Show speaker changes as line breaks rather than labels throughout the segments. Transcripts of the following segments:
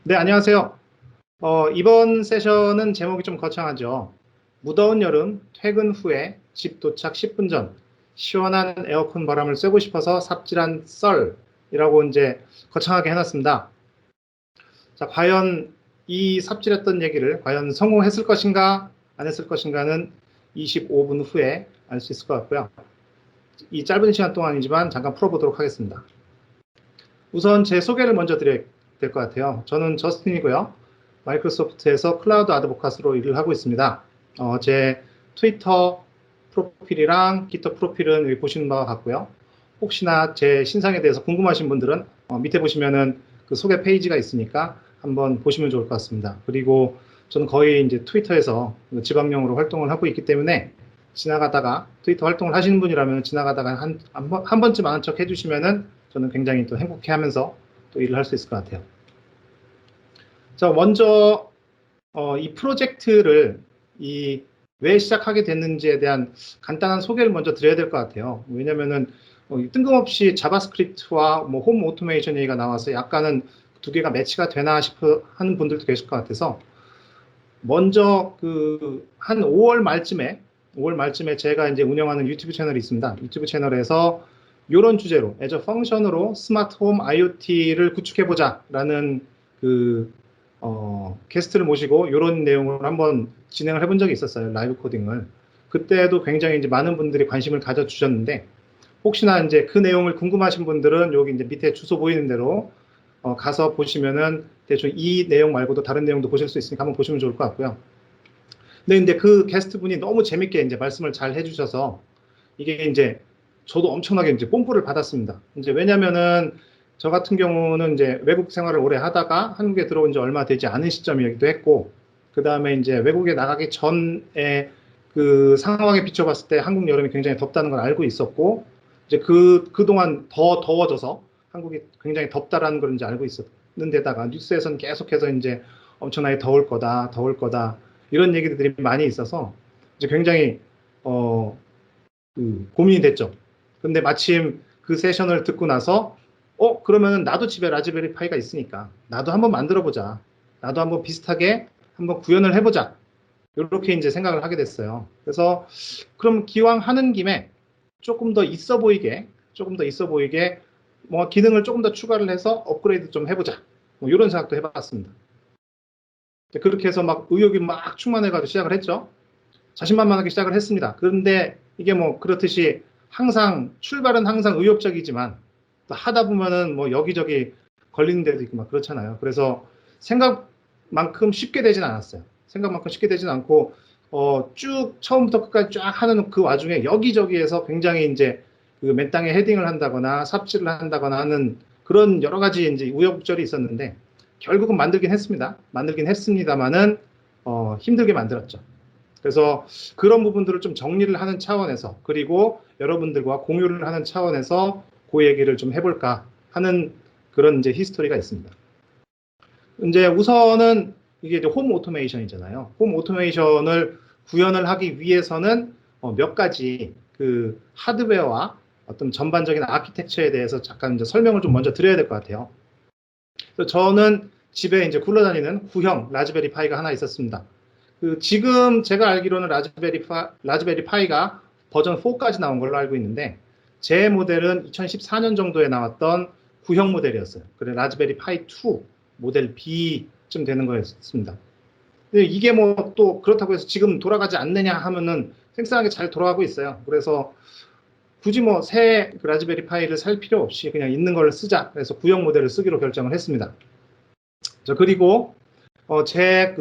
네, 안녕하세요. 이번 세션은 제목이 좀 거창하죠. 무더운 여름 퇴근 후에 집 도착 10분 전 시원한 에어컨 바람을 쐬고 싶어서 삽질한 썰이라고 이제 거창하게 해놨습니다. 자, 과연 이 삽질했던 얘기를 과연 성공했을 것인가 안 했을 것인가는 25분 후에 알 수 있을 것 같고요. 이 짧은 시간 동안이지만 잠깐 풀어보도록 하겠습니다. 우선 제 소개를 먼저 드려야 될 것 같아요. 저는 저스틴이고요. 마이크로소프트에서 클라우드 아드보카스로 일을 하고 있습니다. 제 트위터 프로필이랑 기터 프로필은 여기 보시는 바와 같고요. 혹시나 제 신상에 대해서 궁금하신 분들은 밑에 보시면은 그 소개 페이지가 있으니까 한번 보시면 좋을 것 같습니다. 그리고 저는 거의 이제 트위터에서 지방령으로 활동을 하고 있기 때문에 지나가다가 트위터 활동을 하시는 분이라면 지나가다가 한 번쯤 아는 척 해주시면은 저는 굉장히 또 행복해하면서 또 일을 할 수 있을 것 같아요. 자, 먼저 이 프로젝트를 왜 시작하게 됐는지에 대한 간단한 소개를 먼저 드려야 될 것 같아요. 왜냐면은 뜬금없이 자바스크립트와 뭐 홈 오토메이션 얘기가 나와서 약간은 두 개가 매치가 되나 싶어 하는 분들도 계실 것 같아서 먼저 한 5월 말쯤에 제가 이제 운영하는 유튜브 채널이 있습니다. 유튜브 채널에서 이런 주제로 as a function으로 스마트 홈 IoT를 구축해보자라는 게스트를 모시고 이런 내용을 한번 진행을 해본 적이 있었어요. 라이브 코딩을. 그때도 굉장히 이제 많은 분들이 관심을 가져주셨는데 혹시나 이제 그 내용을 궁금하신 분들은 여기 이제 밑에 주소 보이는 대로 가서 보시면은 대충 이 내용 말고도 다른 내용도 보실 수 있으니까 한번 보시면 좋을 것 같고요. 근데 그 게스트 분이 너무 재밌게 이제 말씀을 잘 해주셔서 이게 이제 저도 엄청나게 이제 뽐뿌를 받았습니다. 이제 왜냐면은 저 같은 경우는 이제 외국 생활을 오래 하다가 한국에 들어온 지 얼마 되지 않은 시점이기도 했고, 그 다음에 이제 외국에 나가기 전에 그 상황에 비춰봤을 때 한국 여름이 굉장히 덥다는 걸 알고 있었고, 이제 그동안 더 더워져서 한국이 굉장히 덥다라는 걸 이제 알고 있었는데다가 뉴스에서는 계속해서 이제 엄청나게 더울 거다, 이런 얘기들이 많이 있어서 이제 굉장히, 고민이 됐죠. 근데 마침 그 세션을 듣고 나서 그러면 나도 집에 라즈베리 파이가 있으니까 나도 한번 만들어 보자. 나도 한번 비슷하게 한번 구현을 해보자. 이렇게 이제 생각을 하게 됐어요. 그래서 그럼 기왕 하는 김에 조금 더 있어 보이게 뭐 기능을 조금 더 추가를 해서 업그레이드 좀 해보자. 뭐 이런 생각도 해봤습니다. 그렇게 해서 막 의욕이 막 충만해가지고 시작을 했죠. 자신만만하게 시작을 했습니다. 그런데 이게 뭐 그렇듯이 출발은 항상 의욕적이지만 또 하다 보면은 뭐 여기저기 걸리는 데도 있고 막 그렇잖아요. 그래서 생각만큼 쉽게 되진 않았어요. 생각만큼 쉽게 되진 않고 쭉 처음부터 끝까지 쫙 하는 그 와중에 여기저기에서 굉장히 이제 그 맨땅에 헤딩을 한다거나 삽질을 한다거나 하는 그런 여러 가지 이제 우여곡절이 있었는데 결국은 만들긴 했습니다만은 힘들게 만들었죠. 그래서 그런 부분들을 좀 정리를 하는 차원에서 그리고 여러분들과 공유를 하는 차원에서 그 얘기를 좀 해볼까 하는 그런 이제 히스토리가 있습니다. 이제 우선은 이게 이제 홈 오토메이션이잖아요. 홈 오토메이션을 구현을 하기 위해서는 몇 가지 그 하드웨어와 어떤 전반적인 아키텍처에 대해서 잠깐 이제 설명을 좀 먼저 드려야 될 것 같아요. 그래서 저는 집에 이제 굴러다니는 구형 라즈베리 파이가 하나 있었습니다. 지금 제가 알기로는 라즈베리 파이가 버전 4까지 나온 걸로 알고 있는데 제 모델은 2014년 정도에 나왔던 구형 모델이었어요. 그래 라즈베리 파이 2 모델 B쯤 되는 거였습니다. 근데 이게 뭐 또 그렇다고 해서 지금 돌아가지 않느냐 하면은 생생하게 잘 돌아가고 있어요. 그래서 굳이 뭐 새 라즈베리 파이를 살 필요 없이 그냥 있는 걸 쓰자. 그래서 구형 모델을 쓰기로 결정을 했습니다. 그리고 제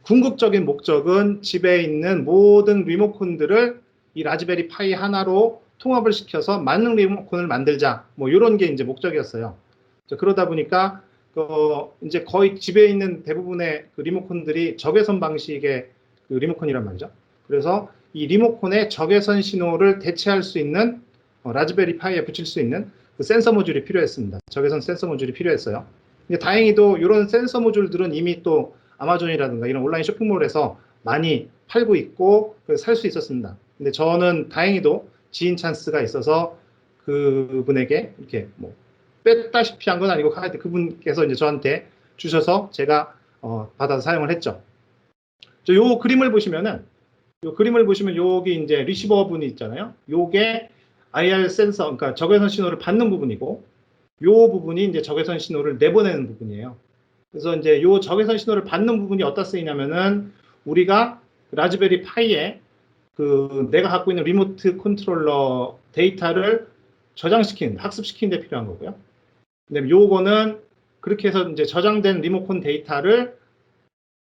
궁극적인 목적은 집에 있는 모든 리모컨들을 이 라즈베리 파이 하나로 통합을 시켜서 만능 리모컨을 만들자. 뭐 이런 게 이제 목적이었어요. 그러다 보니까 이제 거의 집에 있는 대부분의 그 리모컨들이 적외선 방식의 그 리모컨이란 말이죠. 그래서 이 리모컨의 적외선 신호를 대체할 수 있는 라즈베리 파이에 붙일 수 있는 그 센서 모듈이 필요했습니다. 적외선 센서 모듈이 필요했어요. 근데 다행히도 이런 센서 모듈들은 이미 또 아마존이라든가 이런 온라인 쇼핑몰에서 많이 팔고 있고 살 수 있었습니다. 근데 저는 다행히도 지인 찬스가 있어서 그분에게 이렇게 뭐 뺐다시피 한 건 아니고 그분께서 이제 저한테 주셔서 제가 받아서 사용을 했죠. 요 그림을 보시면은 여기 이제 리시버 분이 있잖아요. 요게 IR 센서, 그러니까 적외선 신호를 받는 부분이고, 요 부분이 이제 적외선 신호를 내보내는 부분이에요. 그래서 이제 요 적외선 신호를 받는 부분이 어디다 쓰이냐면은 우리가 라즈베리 파이에 내가 갖고 있는 리모트 컨트롤러 데이터를 학습시키는 데 필요한 거고요. 근데 요거는 그렇게 해서 이제 저장된 리모컨 데이터를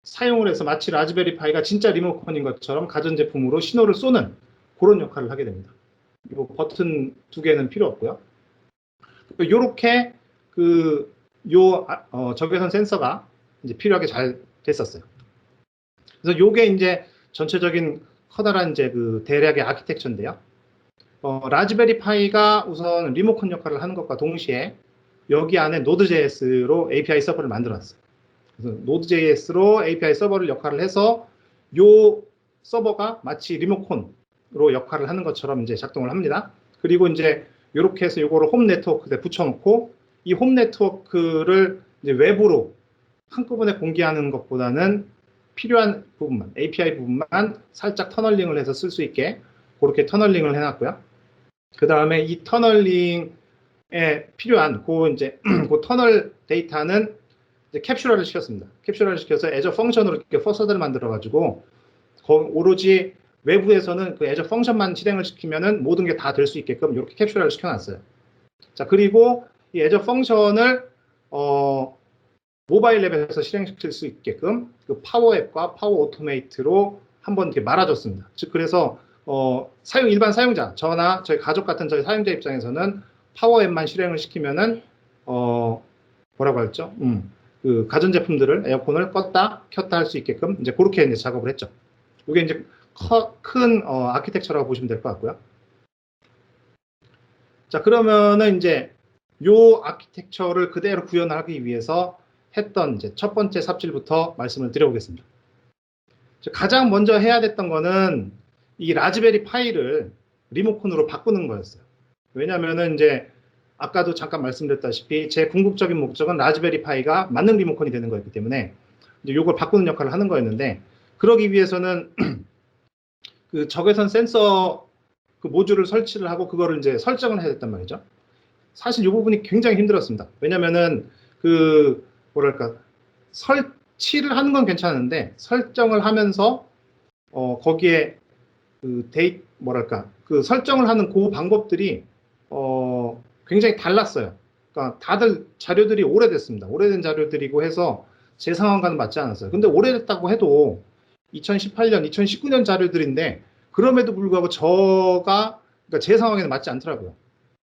사용을 해서 마치 라즈베리 파이가 진짜 리모컨인 것처럼 가전제품으로 신호를 쏘는 그런 역할을 하게 됩니다. 이 버튼 두 개는 필요 없고요. 요렇게 적외선 센서가 이제 필요하게 잘 됐었어요. 그래서 요게 이제 전체적인 커다란 이제 대략의 아키텍처인데요. 라즈베리 파이가 우선 리모컨 역할을 하는 것과 동시에 여기 안에 노드.js로 API 서버를 만들어놨어요. 그래서 노드.js로 API 서버를 역할을 해서 요 서버가 마치 리모컨으로 역할을 하는 것처럼 이제 작동을 합니다. 그리고 이제 이렇게 해서 요거를 홈 네트워크에 붙여놓고 이 홈 네트워크를 이제 외부로 한꺼번에 공개하는 것보다는 필요한 부분만, API 부분만 살짝 터널링을 해서 쓸 수 있게 그렇게 터널링을 해놨고요. 그 다음에 이 터널링에 필요한 그 터널 데이터는 이제 캡슐화를 시켰습니다. 캡슐화를 시켜서 애저 펑션으로 이렇게 퍼서드를 만들어가지고 오로지 외부에서는 그 애저 펑션만 실행을 시키면은 모든 게 다 될 수 있게끔 이렇게 캡슐화를 시켜놨어요. 자, 그리고 이 애저 펑션을 모바일 앱에서 실행시킬 수 있게끔 그 파워 앱과 파워 오토메이트로 한번 이렇게 말아줬습니다. 즉 그래서 일반 사용자, 저나 저희 가족 같은 저희 사용자 입장에서는 파워 앱만 실행을 시키면은 뭐라고 했죠? 그 가전제품들을 에어컨을 껐다 켰다 할 수 있게끔 이제 그렇게 이제 작업을 했죠. 이게 이제 큰 아키텍처라고 보시면 될 것 같고요. 자, 그러면은 이제 요 아키텍처를 그대로 구현하기 위해서 했던 이제 첫 번째 삽질부터 말씀을 드려보겠습니다. 가장 먼저 해야 됐던 거는 이 라즈베리 파이를 리모컨으로 바꾸는 거였어요. 왜냐면은 이제 아까도 잠깐 말씀드렸다시피 제 궁극적인 목적은 라즈베리 파이가 만능 리모컨이 되는 거였기 때문에 이제 요걸 바꾸는 역할을 하는 거였는데, 그러기 위해서는 그 적외선 센서 그 모듈을 설치를 하고 그거를 이제 설정을 해야 됐단 말이죠. 사실 이 부분이 굉장히 힘들었습니다. 왜냐면은 설치를 하는 건 괜찮은데 설정을 하면서 거기에 그 설정을 하는 그 방법들이 굉장히 달랐어요. 그러니까 다들 자료들이 오래됐습니다. 오래된 자료들이고 해서 제 상황과는 맞지 않았어요. 근데 오래됐다고 해도 2018년, 2019년 자료들인데 그럼에도 불구하고 그러니까 제 상황에는 맞지 않더라고요.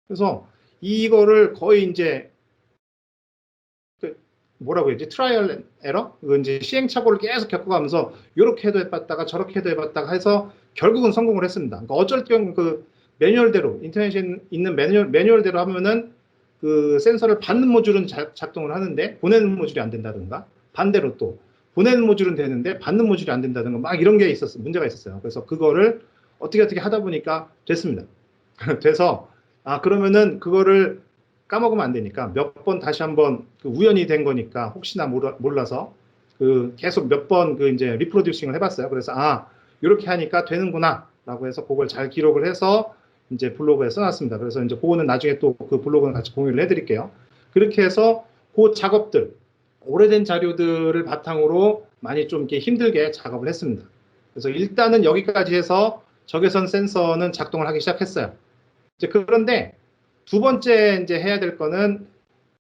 그래서 이거를 거의 이제 뭐라고 해야지? 트라이얼 에러? 이거 이제 시행착오를 계속 겪어가면서 이렇게 해도 해봤다가 저렇게 해도 해봤다가 해서 결국은 성공을 했습니다. 그러니까 어쩔 경우 그 매뉴얼대로, 인터넷에 있는 매뉴얼대로 하면은 그 센서를 받는 모듈은 작동을 하는데 보내는 모듈이 안 된다든가, 반대로 또 보내는 모듈은 되는데 받는 모듈이 안 된다든가 막 이런 게 문제가 있었어요. 그래서 그거를 어떻게 하다 보니까 됐습니다. 돼서 그러면은 그거를 까먹으면 안 되니까 몇 번 다시 한번 우연히 된 거니까 혹시나 몰라서 계속 몇 번 이제 리프로듀싱을 해봤어요. 그래서 이렇게 하니까 되는구나라고 해서 그걸 잘 기록을 해서 이제 블로그에 써놨습니다. 그래서 이제 그거는 나중에 또 그 블로그는 같이 공유를 해드릴게요. 그렇게 해서 그 작업들, 오래된 자료들을 바탕으로 많이 좀 이렇게 힘들게 작업을 했습니다. 그래서 일단은 여기까지 해서 적외선 센서는 작동을 하기 시작했어요. 이제 그런데 두 번째 이제 해야 될 거는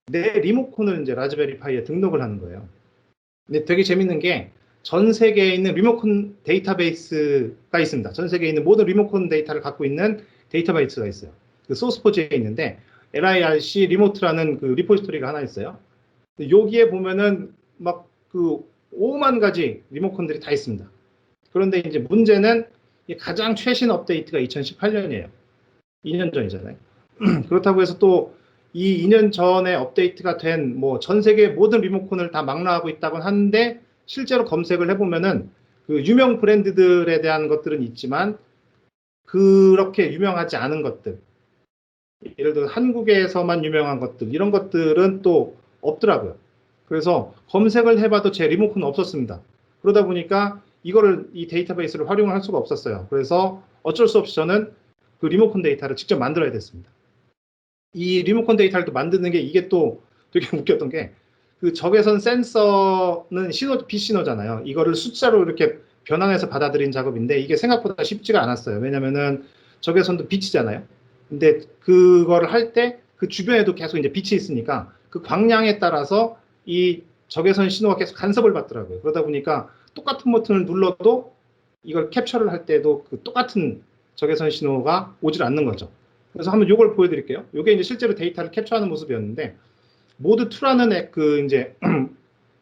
내 리모컨을 이제 라즈베리 파이에 등록을 하는 거예요. 근데 되게 재밌는 게 전 세계에 있는 리모컨 데이터베이스가 있습니다. 전 세계에 있는 모든 리모컨 데이터를 갖고 있는 데이터베이스가 있어요. 그 소스포지에 있는데 LIRC 리모트라는 그 리포지토리가 하나 있어요. 여기에 보면은 막 5만 가지 리모컨들이 다 있습니다. 그런데 이제 문제는 가장 최신 업데이트가 2018년이에요. 2년 전이잖아요. 그렇다고 해서 또 이 2년 전에 업데이트가 된 전 세계 모든 리모컨을 다 망라하고 있다고 하는데 실제로 검색을 해보면은 그 유명 브랜드들에 대한 것들은 있지만 그렇게 유명하지 않은 것들, 예를 들어 한국에서만 유명한 것들, 이런 것들은 또 없더라고요. 그래서 검색을 해봐도 제 리모컨은 없었습니다. 그러다 보니까 이거를 이 데이터베이스를 활용을 할 수가 없었어요. 그래서 어쩔 수 없이 저는 그 리모컨 데이터를 직접 만들어야 됐습니다. 이 리모컨 데이터를 또 만드는 게 이게 또 되게 웃겼던 게 그 적외선 센서는 빛 신호잖아요. 이거를 숫자로 이렇게 변환해서 받아들인 작업인데 이게 생각보다 쉽지가 않았어요. 왜냐면은 적외선도 빛이잖아요. 근데 그거를 할 때 그 주변에도 계속 이제 빛이 있으니까 그 광량에 따라서 이 적외선 신호가 계속 간섭을 받더라고요. 그러다 보니까 똑같은 버튼을 눌러도 이걸 캡처를 할 때도 그 똑같은 적외선 신호가 오질 않는 거죠. 그래서 한번 이걸 보여드릴게요. 이게 이제 실제로 데이터를 캡처하는 모습이었는데 모드 2라는 그 이제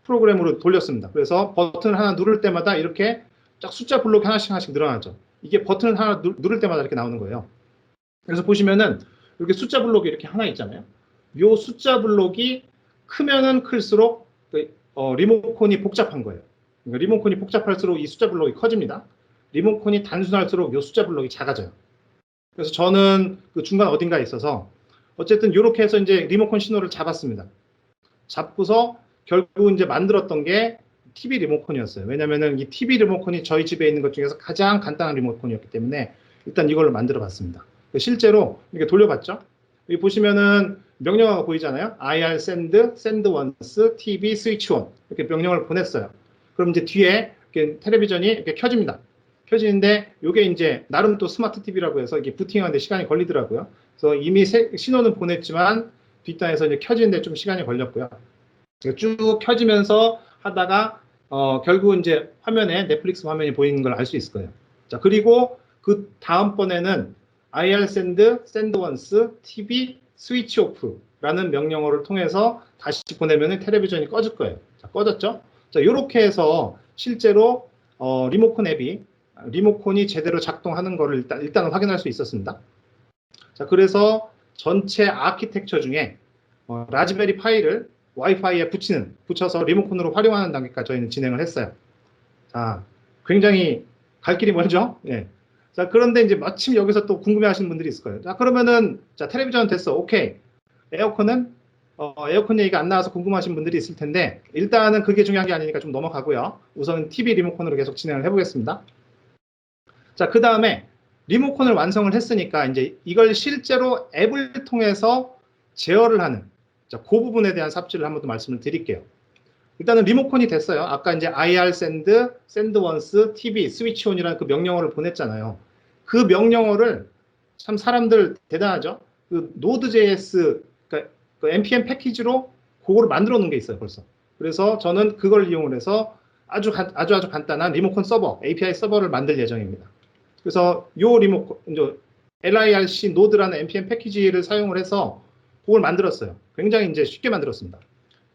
프로그램으로 돌렸습니다. 그래서 버튼을 하나 누를 때마다 이렇게 쫙 숫자 블록이 하나씩 늘어나죠. 이게 버튼을 하나 누를 때마다 이렇게 나오는 거예요. 그래서 보시면은 이렇게 숫자 블록이 이렇게 하나 있잖아요. 이 숫자 블록이 크면은 클수록 리모컨이 복잡한 거예요. 그러니까 리모컨이 복잡할수록 이 숫자 블록이 커집니다. 리모컨이 단순할수록 이 숫자 블록이 작아져요. 그래서 저는 그 중간 어딘가에 있어서 어쨌든 이렇게 해서 이제 리모컨 신호를 잡았습니다. 잡고서 결국 이제 만들었던 게 TV 리모컨이었어요. 왜냐면은 이 TV 리모컨이 저희 집에 있는 것 중에서 가장 간단한 리모컨이었기 때문에 일단 이걸로 만들어 봤습니다. 실제로 이렇게 돌려봤죠. 여기 보시면은 명령어가 보이잖아요. IR send, send once, TV switch on 이렇게 명령을 보냈어요. 그럼 이제 뒤에 이렇게 텔레비전이 이렇게 켜집니다. 켜지는데 이게 이제 나름 또 스마트 TV라고 해서 이게 부팅하는데 시간이 걸리더라고요. 그래서 이미 신호는 보냈지만 뒷단에서 이제 켜지는데 좀 시간이 걸렸고요. 쭉 켜지면서 하다가 결국 이제 화면에 넷플릭스 화면이 보이는 걸 알 수 있을 거예요. 자, 그리고 그 다음번에는 IR send, send once, TV switch off라는 명령어를 통해서 다시 보내면 텔레비전이 꺼질 거예요. 자, 꺼졌죠? 자, 이렇게 해서 실제로 리모컨 앱이 리모컨이 제대로 작동하는 것을 일단은 확인할 수 있었습니다. 자, 그래서 전체 아키텍처 중에 라즈베리 파이를 와이파이에 붙여서 리모컨으로 활용하는 단계까지 저희는 진행을 했어요. 자, 굉장히 갈 길이 멀죠? 예. 자, 그런데 이제 마침 여기서 또 궁금해 하시는 분들이 있을 거예요. 자, 그러면은, 자, 텔레비전 됐어. 오케이. 에어컨은, 에어컨 얘기가 안 나와서 궁금하신 분들이 있을 텐데, 일단은 그게 중요한 게 아니니까 좀 넘어가고요. 우선 TV 리모컨으로 계속 진행을 해보겠습니다. 자, 그 다음에 리모컨을 완성을 했으니까 이제 이걸 실제로 앱을 통해서 제어를 하는, 자, 그 부분에 대한 삽질을 한번 더 말씀을 드릴게요. 일단은 리모컨이 됐어요. 아까 이제 IR send, send once, TV switch on이라는 그 명령어를 보냈잖아요. 그 명령어를 참 사람들 대단하죠. 그 Node.js, 그러니까 그 npm 패키지로 그거를 만들어 놓은 게 있어요, 벌써. 그래서 저는 그걸 이용을 해서 아주 간단한 리모컨 서버, API 서버를 만들 예정입니다. 그래서 요 리모컨, 이제 LIRC 노드라는 npm 패키지를 사용을 해서 그걸 만들었어요. 굉장히 이제 쉽게 만들었습니다.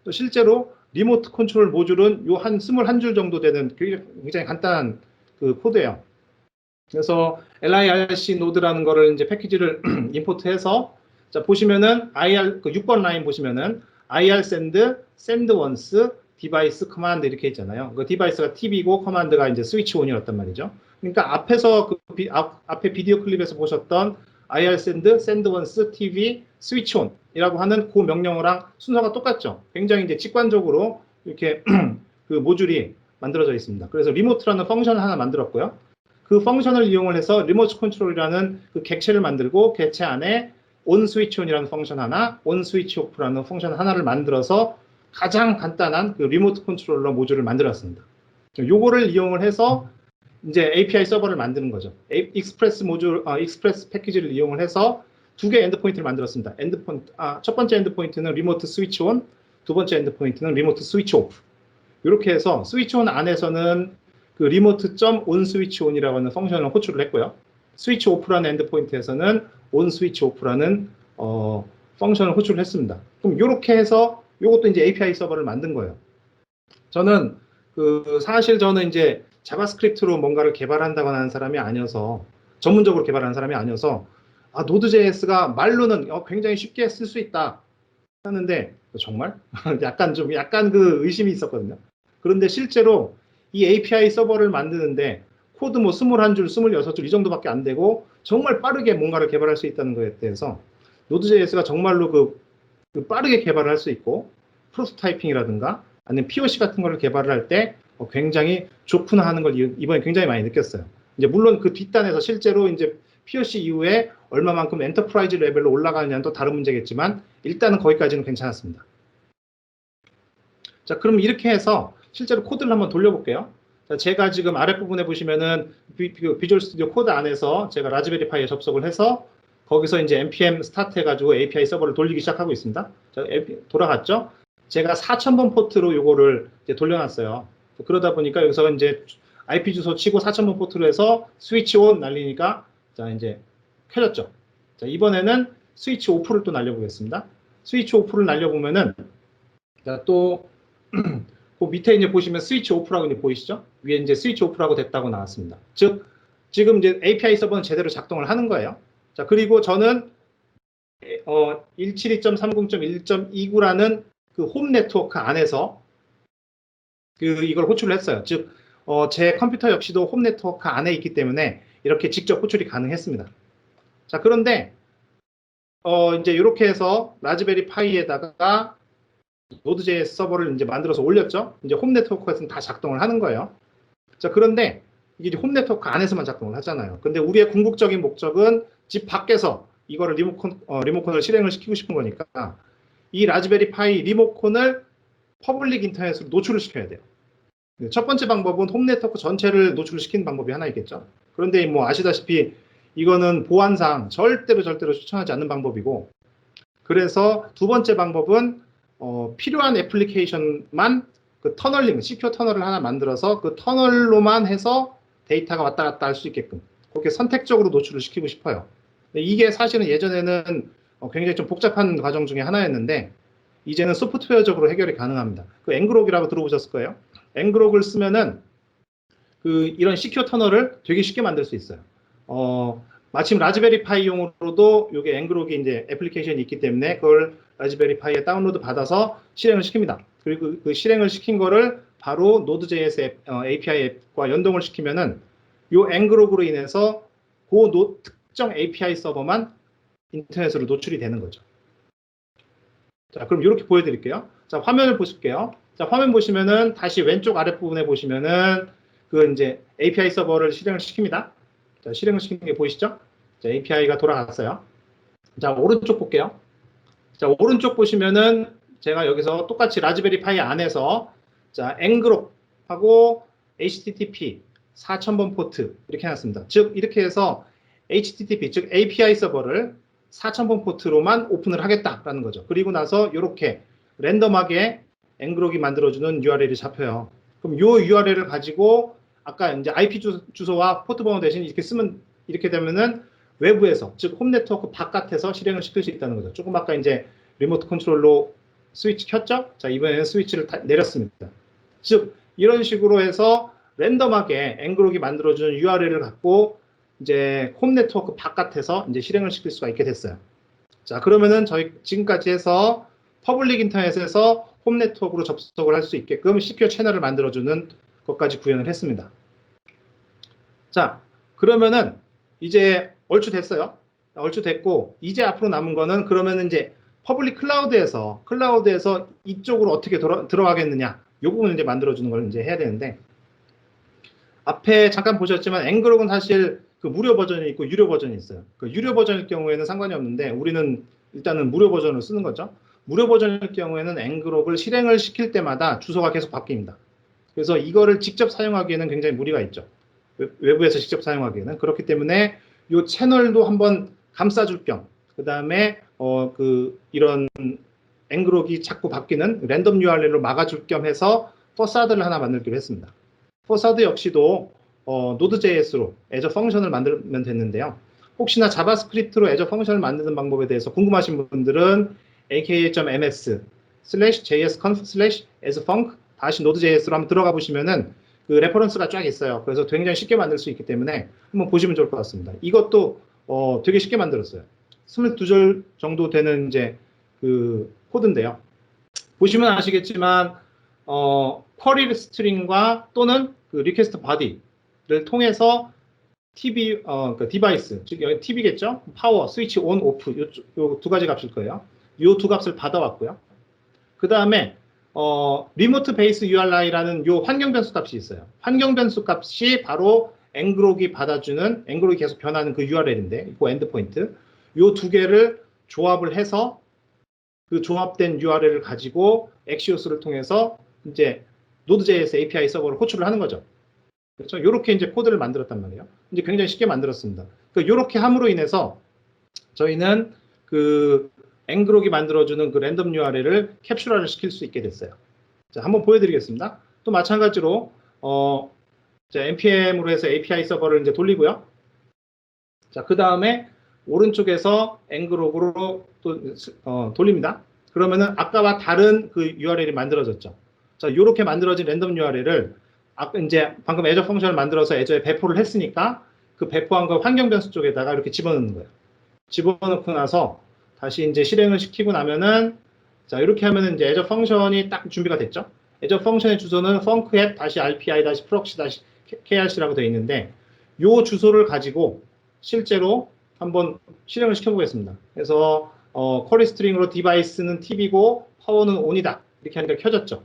또 실제로 리모트 컨트롤 모듈은 요 한 21줄 정도 되는 굉장히 간단한 그 코드예요. 그래서 LIRC 노드라는 거를 이제 패키지를 임포트해서 자 보시면은 그 6번 라인 보시면은 IR send, send once, device command 이렇게 있잖아요. 그 디바이스가 TV고 커맨드가 이제 스위치 온이었단 말이죠. 그러니까 앞에서 앞에 비디오 클립에서 보셨던 IR send, send once, TV, switch on 이라고 하는 그 명령어랑 순서가 똑같죠. 굉장히 이제 직관적으로 이렇게 그 모듈이 만들어져 있습니다. 그래서 리모트라는 펑션을 하나 만들었고요. 그 펑션을 이용을 해서 리모트 컨트롤이라는 그 객체를 만들고 객체 안에 on switch on이라는 펑션 하나, on switch off라는 펑션 하나를 만들어서 가장 간단한 그 리모트 컨트롤러 모듈을 만들었습니다. 요거를 이용을 해서 이제 API 서버를 만드는 거죠. 익스프레스 모듈, 익스프레스 패키지를 이용을 해서 두 개의 엔드포인트를 만들었습니다. 첫 번째 엔드포인트는 리모트 스위치 온, 두 번째 엔드포인트는 리모트 스위치 오프. 이렇게 해서 스위치 온 안에서는 그 리모트.on 스위치 온이라고 하는 펑션을 호출을 했고요. 스위치 오프라는 엔드포인트에서는 on 스위치 오프라는 펑션을 호출을 했습니다. 그럼 이렇게 해서 이것도 이제 API 서버를 만든 거예요. 저는 사실 저는 이제 자바스크립트로 뭔가를 개발한다거나 하는 사람이 아니어서 전문적으로 개발하는 사람이 아니어서 노드.js가 말로는 굉장히 쉽게 쓸 수 있다 하는데 정말 약간 그 의심이 있었거든요. 그런데 실제로 이 API 서버를 만드는데 코드 뭐 21줄, 26줄 이 정도밖에 안 되고 정말 빠르게 뭔가를 개발할 수 있다는 거에 대해서 노드.js가 정말로 그 빠르게 개발을 할 수 있고 프로토타이핑이라든가 아니면 POC 같은 거를 개발을 할 때 굉장히 좋구나 하는 걸 이번에 굉장히 많이 느꼈어요. 이제 물론 그 뒷단에서 실제로 이제 POC 이후에 얼마만큼 엔터프라이즈 레벨로 올라가느냐는 또 다른 문제겠지만 일단은 거기까지는 괜찮았습니다. 자, 그럼 이렇게 해서 실제로 코드를 한번 돌려볼게요. 자, 제가 지금 아랫부분에 보시면은 비주얼 스튜디오 코드 안에서 제가 라즈베리 파이에 접속을 해서 거기서 이제 npm 스타트 해가지고 API 서버를 돌리기 시작하고 있습니다. 자, 돌아갔죠? 제가 4000번 포트로 요거를 이제 돌려놨어요. 그러다 보니까 여기서 이제 IP 주소 치고 4000번 포트로 해서 스위치 온 날리니까 자, 이제 켜졌죠. 자, 이번에는 스위치 오프를 또 날려보겠습니다. 스위치 오프를 날려보면은 자, 또 그 밑에 이제 보시면 스위치 오프라고 이제 보이시죠? 위에 이제 스위치 오프라고 됐다고 나왔습니다. 즉, 지금 이제 API 서버는 제대로 작동을 하는 거예요. 자, 그리고 저는 172.30.1.29라는 그 홈 네트워크 안에서 이걸 호출을 했어요. 즉, 제 컴퓨터 역시도 홈 네트워크 안에 있기 때문에 이렇게 직접 호출이 가능했습니다. 자, 그런데 이제 이렇게 해서 라즈베리 파이에다가 노드.js 서버를 이제 만들어서 올렸죠. 이제 홈 네트워크에서는 다 작동을 하는 거예요. 자, 그런데 이게 홈 네트워크 안에서만 작동을 하잖아요. 근데 우리의 궁극적인 목적은 집 밖에서 이거를 리모컨을 실행을 시키고 싶은 거니까 이 라즈베리 파이 리모컨을 퍼블릭 인터넷으로 노출을 시켜야 돼요. 첫 번째 방법은 홈 네트워크 전체를 노출을 시키는 방법이 하나 있겠죠. 그런데 뭐 아시다시피 이거는 보안상 절대로 추천하지 않는 방법이고, 그래서 두 번째 방법은 필요한 애플리케이션만 그 터널링, 시큐어 터널을 하나 만들어서 그 터널로만 해서 데이터가 왔다 갔다 할 수 있게끔 그렇게 선택적으로 노출을 시키고 싶어요. 이게 사실은 예전에는 굉장히 좀 복잡한 과정 중에 하나였는데 이제는 소프트웨어적으로 해결이 가능합니다. 그 앵그록이라고 들어보셨을 거예요. 앵그록을 쓰면은 이런 시큐어 터널을 되게 쉽게 만들 수 있어요. 마침 라즈베리 파이용으로도 이게 앵그록이 이제 애플리케이션이 있기 때문에 그걸 라즈베리 파이에 다운로드 받아서 실행을 시킵니다. 그리고 그 실행을 시킨 거를 바로 노드.js API 앱과 연동을 시키면은 요 앵그록으로 인해서 특정 API 서버만 인터넷으로 노출이 되는 거죠. 자, 그럼 이렇게 보여드릴게요. 자, 화면을 보실게요. 자, 화면 보시면은 다시 왼쪽 아랫부분에 보시면은 이제 API 서버를 실행을 시킵니다. 자, 실행을 시키는 게 보이시죠? 자, API가 돌아갔어요. 자, 오른쪽 볼게요. 자, 오른쪽 보시면은 제가 여기서 똑같이 라즈베리 파이 안에서 자, 앵그록하고 HTTP 4000번 포트 이렇게 해놨습니다. 즉, 이렇게 해서 HTTP, 즉 API 서버를 4000번 포트로만 오픈을 하겠다라는 거죠. 그리고 나서 이렇게 랜덤하게 앵그록이 만들어주는 URL이 잡혀요. 그럼 이 URL을 가지고 아까 이제 IP 주소와 포트 번호 대신 이렇게 쓰면 이렇게 되면은 외부에서, 즉 홈 네트워크 바깥에서 실행을 시킬 수 있다는 거죠. 조금 아까 이제 리모트 컨트롤로 스위치 켰죠? 자, 이번에는 스위치를 내렸습니다. 즉 이런 식으로 해서 랜덤하게 앵그록이 만들어주는 URL을 갖고 이제 홈 네트워크 바깥에서 이제 실행을 시킬 수가 있게 됐어요. 자, 그러면은 저희 지금까지 해서 퍼블릭 인터넷에서 홈 네트워크로 접속을 할 수 있게끔 시큐어 채널을 만들어주는 것까지 구현을 했습니다. 자, 그러면은 이제 얼추 됐어요. 얼추 됐고 이제 앞으로 남은 거는 그러면은 이제 퍼블릭 클라우드에서 이쪽으로 어떻게 들어가겠느냐, 이 부분을 이제 만들어주는 걸 이제 해야 되는데, 앞에 잠깐 보셨지만 앵그록은 사실 그 무료 버전이 있고 유료 버전이 있어요. 그 유료 버전일 경우에는 상관이 없는데 우리는 일단은 무료 버전을 쓰는 거죠. 무료 버전일 경우에는 앵그록을 실행을 시킬 때마다 주소가 계속 바뀝니다. 그래서 이거를 직접 사용하기에는 굉장히 무리가 있죠. 외부에서 직접 사용하기에는. 그렇기 때문에 이 채널도 한번 감싸줄 겸, 그 다음에 이런 앵그록이 자꾸 바뀌는 랜덤 URL로 막아줄 겸 해서 퍼사드를 하나 만들기로 했습니다. 퍼사드 역시도 노드.js로 애저 펑션을 만들면 됐는데요. 혹시나 자바스크립트로 애저 펑션을 만드는 방법에 대해서 궁금하신 분들은 aka.ms/jsconf/asfunc -node.js로 한번 들어가 보시면은 그 레퍼런스가 쫙 있어요. 그래서 굉장히 쉽게 만들 수 있기 때문에 한번 보시면 좋을 것 같습니다. 이것도 되게 쉽게 만들었어요. 22절 정도 되는 이제 그 코드인데요. 보시면 아시겠지만 쿼리 스트링과 또는 그 리퀘스트 바디를 통해서 TV 그 디바이스, 즉 여기 TV겠죠? 파워, 스위치 온, 오프 요 두 가지 값일 거예요. 요 두 값을 받아왔고요. 그 다음에 리모트 베이스 URI라는 요 환경 변수 값이 있어요. 환경 변수 값이 바로 ngrok이 받아주는, ngrok이 계속 변하는 그 URL인데, 그 엔드포인트. 요 두 개를 조합을 해서 그 조합된 URL을 가지고 엑시오스를 통해서 이제 Node.js API 서버로 호출을 하는 거죠. 그렇죠? 이렇게 이제 코드를 만들었단 말이에요. 이제 굉장히 쉽게 만들었습니다. 이렇게 함으로 인해서 저희는 그 ngrok이 만들어주는 그 랜덤 URL을 캡슐화를 시킬 수 있게 됐어요. 자, 한번 보여드리겠습니다. 또 마찬가지로 npm으로 해서 API 서버를 이제 돌리고요. 자, 그 다음에 오른쪽에서 ngrok으로 또 돌립니다. 그러면은 아까와 다른 그 URL이 만들어졌죠. 자, 이렇게 만들어진 랜덤 URL을 이제 방금 애저 펑션을 만들어서 애저에 배포를 했으니까 그 배포한 거 환경 변수 쪽에다가 이렇게 집어넣는 거예요. 집어넣고 나서 다시 이제 실행을 시키고 나면은, 자, 이렇게 하면은 이제 애저 펑션이 딱 준비가 됐죠. 애저 펑션의 주소는 funcApp-rpi-proxy-krc라고 되어 있는데, 요 주소를 가지고 실제로 한번 실행을 시켜보겠습니다. 그래서 쿼리 스트링으로 디바이스는 TV고 파워는 ON이다. 이렇게 하니까 켜졌죠.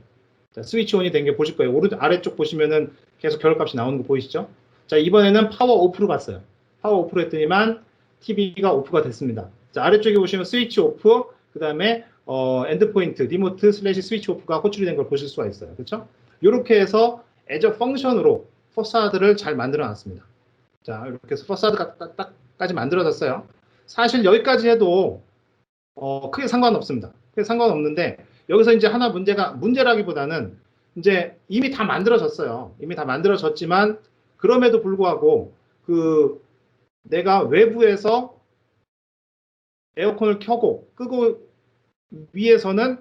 자, 스위치 ON이 된 게 보실 거예요. 아래쪽 보시면은 계속 결과값이 나오는 거 보이시죠? 자, 이번에는 파워 오프로 봤어요. 파워 오프로 했더니만 TV가 오프가 됐습니다. 자, 아래쪽에 보시면 스위치 오프, 그 다음에 엔드포인트, 리모트 슬래시 스위치 오프가 호출이 된 걸 보실 수가 있어요. 그렇죠? 이렇게 해서 애저 펑션으로 퍼사드를 잘 만들어 놨습니다. 자, 이렇게 해서 퍼사드까지 만들어졌어요. 사실 여기까지 해도 크게 상관없습니다. 크게 상관없는데 여기서 이제 하나 문제라기보다는 이제 이미 다 만들어졌어요. 이미 다 만들어졌지만 그럼에도 불구하고 그 내가 외부에서 에어컨을 켜고 끄고 위에서는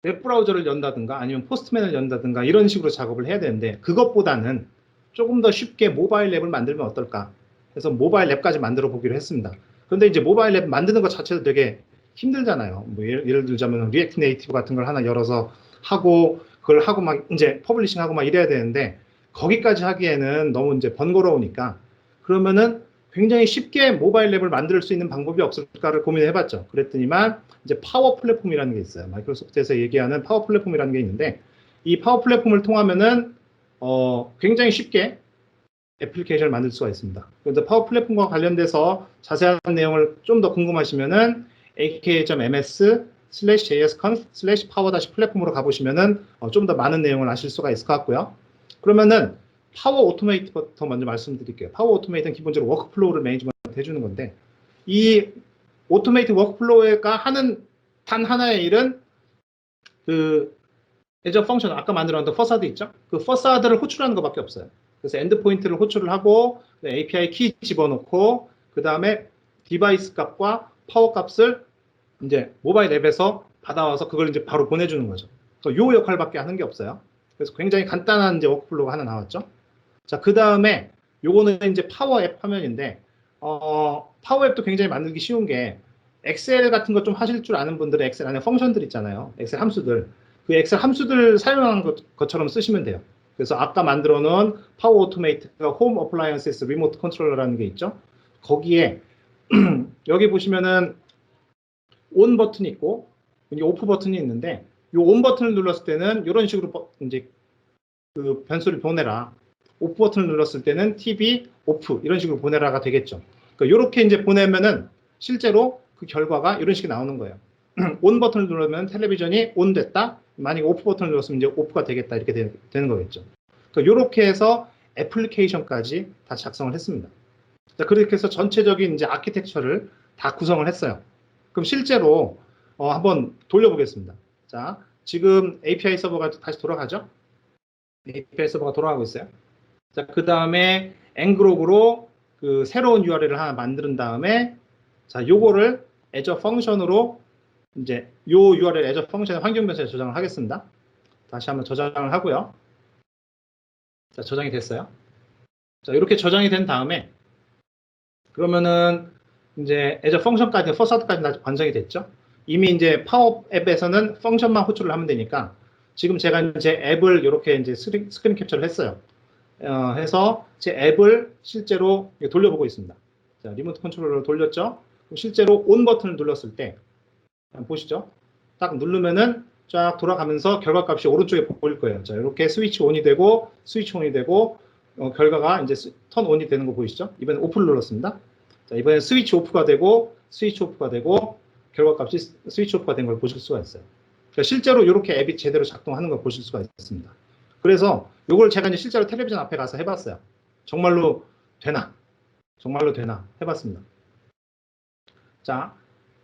웹브라우저를 연다든가 아니면 포스트맨을 연다든가 이런 식으로 작업을 해야 되는데 그것보다는 조금 더 쉽게 모바일 앱을 만들면 어떨까 해서 모바일 앱까지 만들어 보기로 했습니다. 그런데 이제 모바일 앱 만드는 것 자체도 되게 힘들잖아요. 뭐 예를 들자면 리액트 네이티브 같은 걸 하나 열어서 하고 그걸 하고 막 이제 퍼블리싱하고 막 이래야 되는데 거기까지 하기에는 너무 이제 번거로우니까 그러면은 굉장히 쉽게 모바일 앱을 만들 수 있는 방법이 없을까를 고민해 봤죠. 그랬더니만 이제 파워 플랫폼이라는 게 있어요. 마이크로소프트에서 얘기하는 파워 플랫폼이라는 게 있는데 이 파워 플랫폼을 통하면은 굉장히 쉽게 애플리케이션을 만들 수가 있습니다. 그래서 파워 플랫폼과 관련돼서 자세한 내용을 좀 더 궁금하시면은 aka.ms/jsconf/power-platform으로 가보시면은 좀 더 많은 내용을 아실 수가 있을 것 같고요. 그러면은 파워 오토메이트부터 먼저 말씀드릴게요. 파워 오토메이트는 기본적으로 워크플로우를 매니지먼트 해주는 건데 이 오토메이트 워크플로우가 하는 단 하나의 일은 그 애저 펑션 아까 만들어놨던 퍼사드 있죠? 그 퍼사드를 호출하는 것밖에 없어요. 그래서 엔드포인트를 호출을 하고 API 키 집어넣고 그 다음에 디바이스 값과 파워 값을 이제 모바일 앱에서 받아와서 그걸 이제 바로 보내주는 거죠. 요 역할밖에 하는 게 없어요. 그래서 굉장히 간단한 이제 워크플로우가 하나 나왔죠. 자, 그 다음에 요거는 이제 파워 앱 화면인데 파워 앱도 굉장히 만들기 쉬운 게 엑셀 같은 거 좀 하실 줄 아는 분들은 엑셀 안에 펑션들 있잖아요. 엑셀 함수들. 그 엑셀 함수들 사용한 것처럼 쓰시면 돼요. 그래서 아까 만들어 놓은 파워 오토메이트가 홈 어플라이언스에서 리모트 컨트롤러라는 게 있죠. 거기에 여기 보시면은 온 버튼이 있고 오프 버튼이 있는데 이 온 버튼을 눌렀을 때는 이런 식으로 이제 그 변수를 보내라. 오프 버튼을 눌렀을 때는 TV 오프 이런 식으로 보내라가 되겠죠. 그러니까 이렇게 이제 보내면은 실제로 그 결과가 이런 식이 나오는 거예요. 온 버튼을 누르면 텔레비전이 온 됐다. 만약에 오프 버튼을 눌렀으면 이제 오프가 되겠다. 이렇게 되는 거겠죠. 그러니까 이렇게 해서 애플리케이션까지 다 작성을 했습니다. 자, 그렇게 해서 전체적인 이제 아키텍처를 다 구성을 했어요. 그럼 실제로 한번 돌려보겠습니다. 자, 지금 API 서버가 다시 돌아가죠? API 서버가 돌아가고 있어요. 자, 그 다음에 ngrok으로 그 새로운 URL을 하나 만든 다음에 자, 요거를 애저 펑션으로 이제 요 URL 애저 펑션 환경 변수에 저장을 하겠습니다. 다시 한번 저장을 하고요. 자, 저장이 됐어요. 자, 이렇게 저장이 된 다음에 그러면은 이제 애저 펑션까지 퍼사드까지 완성이 됐죠. 이미 이제 파워 앱에서는 펑션만 호출을 하면 되니까 지금 제가 이제 앱을 이렇게 이제 스크린 캡처를 했어요. 해서 제 앱을 실제로 돌려보고 있습니다. 자, 리모트 컨트롤러로 돌렸죠. 실제로 온 버튼을 눌렀을 때 보시죠. 딱 누르면은 쫙 돌아가면서 결과값이 오른쪽에 보일 거예요. 자, 이렇게 스위치 온이 되고 스위치 온이 되고 결과가 이제 턴 온이 되는 거 보이시죠? 이번엔 오프를 눌렀습니다. 자, 이번엔 스위치 오프가 되고 스위치 오프가 되고 결과값이 스위치 오프가 된 걸 보실 수가 있어요. 그러니까 실제로 이렇게 앱이 제대로 작동하는 걸 보실 수가 있습니다. 그래서 이걸 제가 이제 실제로 텔레비전 앞에 가서 해봤어요. 정말로 되나? 정말로 되나? 해봤습니다. 자,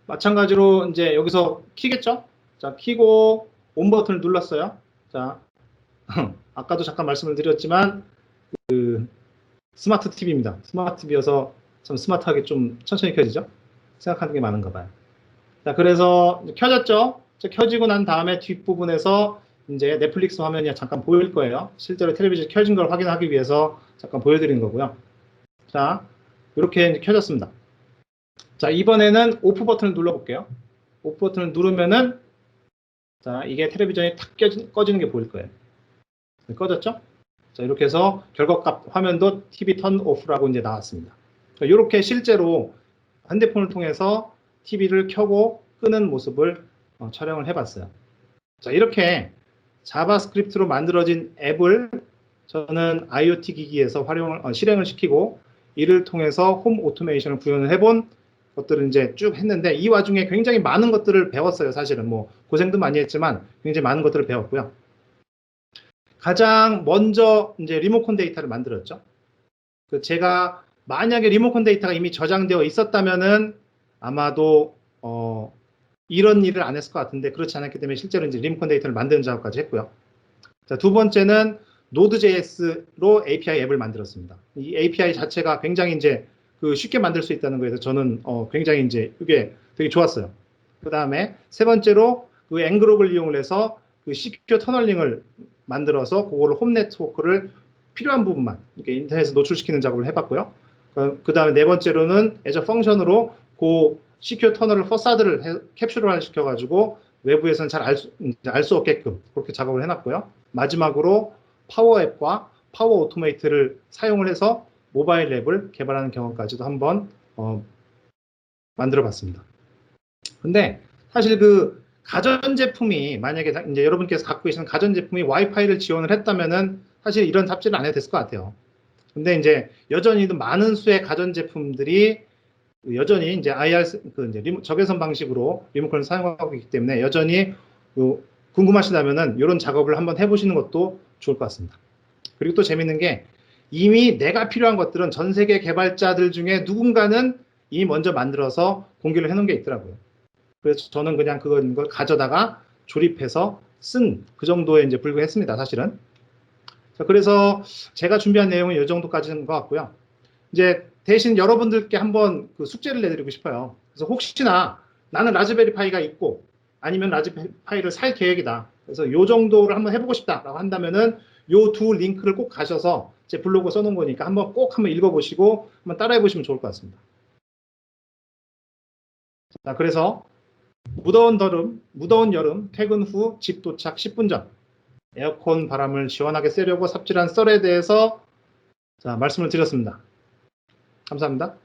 마찬가지로 이제 여기서 키겠죠? 자, 키고 온 버튼을 눌렀어요. 자, 아까도 잠깐 말씀을 드렸지만 그 스마트 TV입니다. 스마트 TV여서 참 스마트하게 좀 천천히 켜지죠? 생각하는 게 많은가 봐요. 자, 그래서 켜졌죠? 켜지고 난 다음에 뒷부분에서 이제 넷플릭스 화면이 잠깐 보일 거예요. 실제로 텔레비전 켜진 걸 확인하기 위해서 잠깐 보여드리는 거고요. 자, 이렇게 켜졌습니다. 자, 이번에는 오프 버튼을 눌러볼게요. 오프 버튼을 누르면은 자, 이게 텔레비전이 탁 꺼지는 게 보일 거예요. 꺼졌죠? 자, 이렇게 해서 결과값 화면도 TV 턴 오프라고 이제 나왔습니다. 자, 이렇게 실제로 핸드폰을 통해서 TV를 켜고 끄는 모습을 촬영을 해봤어요. 자, 이렇게 자바스크립트로 만들어진 앱을 저는 IoT 기기에서 실행을 시키고 이를 통해서 홈 오토메이션을 구현을 해본 것들을 이제 쭉 했는데 이 와중에 굉장히 많은 것들을 배웠어요. 사실은 뭐 고생도 많이 했지만 굉장히 많은 것들을 배웠고요. 가장 먼저 이제 리모컨 데이터를 만들었죠. 제가 만약에 리모컨 데이터가 이미 저장되어 있었다면은 아마도 이런 일을 안 했을 것 같은데 그렇지 않았기 때문에 실제로 이제 리모컨 데이터를 만드는 작업까지 했고요. 자, 두 번째는 Node.js로 API 앱을 만들었습니다. 이 API 자체가 굉장히 이제 쉽게 만들 수 있다는 거에서 저는 굉장히 이제 이게 되게 좋았어요. 그 다음에 세 번째로 그 앵그룹을 이용을 해서 그 시큐어 터널링을 만들어서 그거를 홈 네트워크를 필요한 부분만 이렇게 인터넷에 노출시키는 작업을 해봤고요. 그 다음에 네 번째로는 애저 펑션으로 그 시큐어 터널을 퍼사드를 캡슐을 시켜가지고 외부에서는 잘 알 수 없게끔 그렇게 작업을 해놨고요. 마지막으로 파워 앱과 파워 오토메이트를 사용을 해서 모바일 앱을 개발하는 경험까지도 한번 만들어봤습니다. 근데 사실 그 가전제품이 만약에 이제 여러분께서 갖고 계시는 가전제품이 와이파이를 지원을 했다면은 사실 이런 삽질을 안 해도 됐을 것 같아요. 근데 이제 여전히도 많은 수의 가전제품들이 여전히 이제 IR 이제 적외선 방식으로 리모컨을 사용하고 있기 때문에 여전히 궁금하시다면은 이런 작업을 한번 해보시는 것도 좋을 것 같습니다. 그리고 또 재밌는 게 이미 내가 필요한 것들은 전 세계 개발자들 중에 누군가는 이미 먼저 만들어서 공개를 해놓은 게 있더라고요. 그래서 저는 그냥 그걸 가져다가 조립해서 쓴 그 정도에 이제 불과했습니다. 사실은. 자, 그래서 제가 준비한 내용은 이 정도까지인 것 같고요. 이제 대신 여러분들께 한번 그 숙제를 내드리고 싶어요. 그래서 혹시나 나는 라즈베리 파이가 있고 아니면 라즈베리 파이를 살 계획이다. 그래서 이 정도를 한번 해보고 싶다라고 한다면은 이 두 링크를 꼭 가셔서 제 블로그 써놓은 거니까 꼭 한번 읽어보시고 한번 따라해 보시면 좋을 것 같습니다. 자, 그래서 무더운 여름 퇴근 후 집 도착 10분 전 에어컨 바람을 시원하게 쐬려고 삽질한 썰에 대해서 자, 말씀을 드렸습니다. 감사합니다.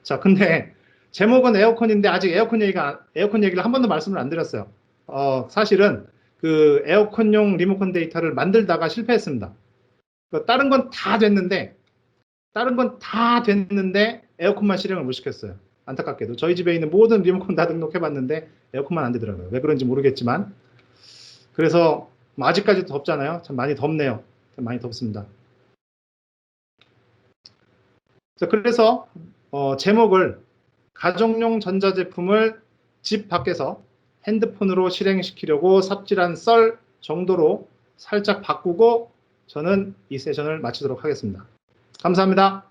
자, 근데 제목은 에어컨인데 아직 에어컨 얘기를 한 번도 말씀을 안 드렸어요. 사실은 그 에어컨용 리모컨 데이터를 만들다가 실패했습니다. 다른 건 다 됐는데 에어컨만 실행을 못 시켰어요. 안타깝게도 저희 집에 있는 모든 리모컨 다 등록해봤는데 에어컨만 안 되더라고요. 왜 그런지 모르겠지만 그래서 뭐 아직까지도 덥잖아요. 참 많이 덥네요. 참 많이 덥습니다. 자, 그래서 제목을 가정용 전자제품을 집 밖에서 핸드폰으로 실행시키려고 삽질한 썰 정도로 살짝 바꾸고 저는 이 세션을 마치도록 하겠습니다. 감사합니다.